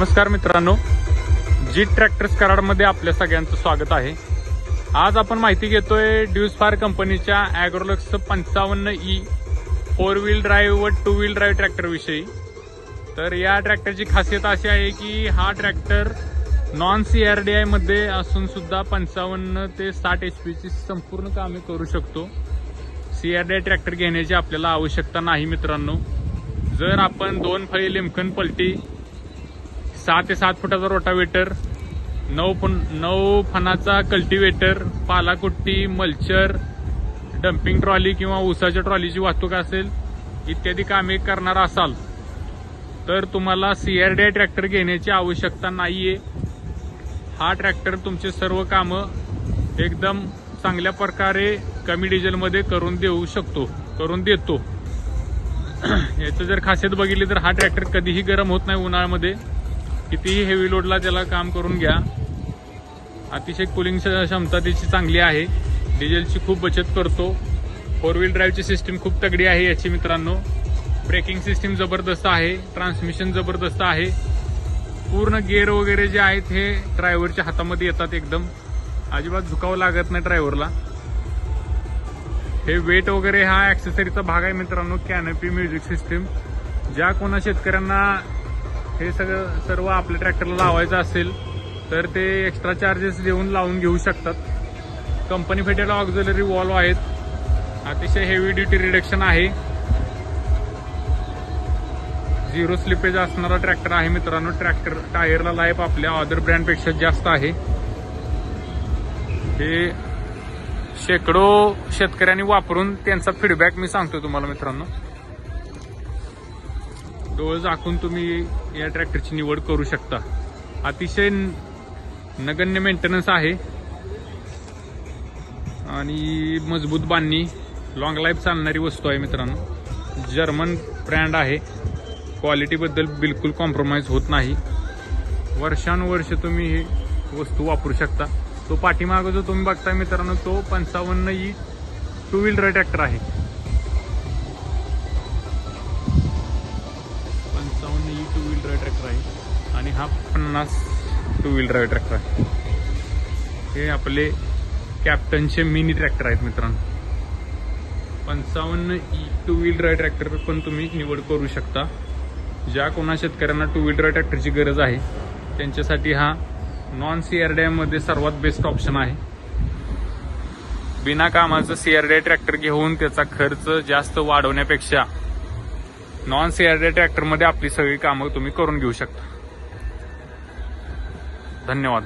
नमस्कार मित्रांनो, जीत ट्रॅक्टर्स कराडमध्ये आपल्या सगळ्यांचं स्वागत आहे। आज आपण माहिती घेतोय ड्यूसफार कंपनीच्या ॲग्रोलक्स 55E 4 व्हील ड्राईव्ह व 2 व्हील ड्राईव्ह ट्रॅक्टर विषयी। तर या ट्रॅक्टरची खासियत अशी आहे की हा ट्रॅक्टर नॉन CRDI मध्ये असून सुद्धा 55 ते 60 HP ची संपूर्ण कामे करू शकतो। CRDI ट्रॅक्टर घेण्याची आपल्याला आवश्यकता नाही मित्रांनो। जर आपण 2 फळी लिमकन पलटी, 6 ते 7 फुटाचा रोटावेटर, 9 फणाचा कल्टिवेटर, पालाकुट्टी, मल्चर, डम्पिंग ट्रॉली किंवा ऊसाच्या ट्रॉलीची वाहतूक असेल इत्यादी कामे करणार असाल तर तुम्हाला CRDI ट्रॅक्टर घेण्याची आवश्यकता नाहीये। हा ट्रॅक्टर तुमचे सर्व कामं एकदम चांगल्या प्रकारे कमी डिझेलमध्ये करून देतो। याचं जर खासियत बघितली तर हा ट्रॅक्टर कधीही गरम होत नाही उन्हाळ्यामध्ये। कितीही हेवी लोडला त्याला काम करून घ्या। अतिशय कूलिंग क्षमता त्याची चांगली आहे। डिझेलची खूप बचत करतो। 4 व्हील ड्राईव्हची सिस्टीम खूप तगडी आहे याची मित्रांनो। ब्रेकिंग सिस्टीम जबरदस्त आहे, ट्रान्समिशन जबरदस्त आहे। पूर्ण गिअर वगैरे जे आहेत हे ड्रायव्हरच्या हातामध्ये येतात, एकदम अजिबात झुकावं लागत नाही ड्रायव्हरला। हे वेट वगैरे हा ॲक्सेसरीचा भाग आहे मित्रांनो। कॅनोपी म्युझिक सिस्टीम, ज्या कोणा शेतकऱ्यांना हे सर्व आपल्या ट्रॅक्टरला लावायचं असेल तर ते एक्स्ट्रा चार्जेस देऊन लावून घेऊ शकतात। कंपनी फिटेड ऑक्झिलरी वॉल्व आहेत। अतिशय हेवी ड्युटी रिडक्शन आहे। 0 स्लिपेज असणारा ट्रॅक्टर आहे मित्रांनो। ट्रॅक्टर टायरला लाईफ आपल्या अदर ब्रँडपेक्षा जास्त आहे। हे शेकडो शेतकऱ्यांनी वापरून त्यांचा फीडबॅक मी सांगतो तुम्हाला मित्रांनो। डोळे झाकून तुम्ही या ट्रॅक्टरची निवड करू शकता। अतिशय नगण्य मेंटेनन्स आहे आणि मजबूत बांधणी, लॉंग लाईफ चालणारी वस्तू आहे मित्रांनो। जर्मन ब्रँड आहे। क्वालिटीबद्दल बिलकुल कॉम्प्रोमाइज होत नाही। वर्षानुवर्ष तुम्ही ही वस्तू वापरू शकता। तो पाठीमागं जो तुम्ही बघताय मित्रांनो तो 55E 2 व्हील ड्राईव्ह ट्रॅक्टर आहे। 55E 2 व्हील ड्राईव्ह ट्रॅक्टर आहे आणि हा 50 2 व्हील ड्राईव्ह ट्रॅक्टर आहे। हे आपले कॅप्टनचे मिनी ट्रॅक्टर आहेत मित्रांनो। 55E 2 व्हील ड्राईव्ह ट्रॅक्टर पण तुम्ही निवड करू शकता। ज्या कोणा शेतकऱ्यांना 2 व्हील ड्राईव्ह ट्रॅक्टरची गरज आहे त्यांच्यासाठी हा नॉन CRDI मध्ये सर्वात बेस्ट ऑप्शन आहे। बिना कामाचं CRDI ट्रॅक्टर घेऊन त्याचा खर्च जास्त वाढवण्यापेक्षा नॉन CRDI ट्रॅक्टर मध्ये आपली सगळी कामं तुम्ही करून घेऊ शकता। धन्यवाद।